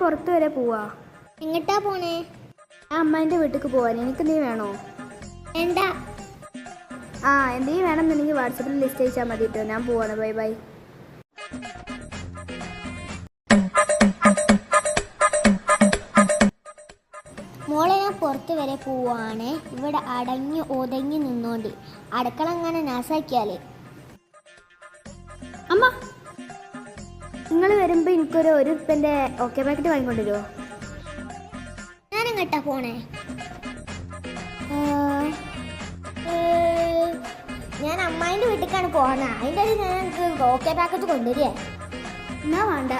പുറത്ത് വരെ പോവാ. എങ്ങട്ടാ പോണേ? ഞാൻ അമ്മാൻ്റെ വീട്ടിലേക്ക് പോവാൻ. എനിക്ക് നീ വേണോ? വേണ്ട. എന്തെങ്കിലും വേണമെന്നുണ്ടെങ്കിൽ വാട്സപ്പിൽ ലിസ്റ്റ് അയച്ചാൽ മതി കേട്ടോ. ഞാൻ പോവാണ്. Bye bye. മോളെ ഞാൻ പുറത്ത് വരെ പോവാണ്. ഇവിടെ അടങ്ങി ഒതങ്ങി നിന്നോണ്ട് അടുക്കള അങ്ങനെ നാസാക്കിയാലേ. അമ്മ, നിങ്ങൾ വരുമ്പോൾ എനിക്കൊരു ഉപ്പൻ്റെ ഓക്കെ പാക്കറ്റ് വാങ്ങിക്കൊണ്ടുവരുമോ? ഞാനെങ്ങട്ടാ പോണേ? ഞാൻ അമ്മായിൻ്റെ വീട്ടിലേക്കാണ് പോണേ. അതിൻ്റെ ഇടയിൽ ഞാൻ എനിക്ക് ഓക്കെ പാക്കറ്റ് കൊണ്ടുവരിക. എന്നാ വേണ്ട.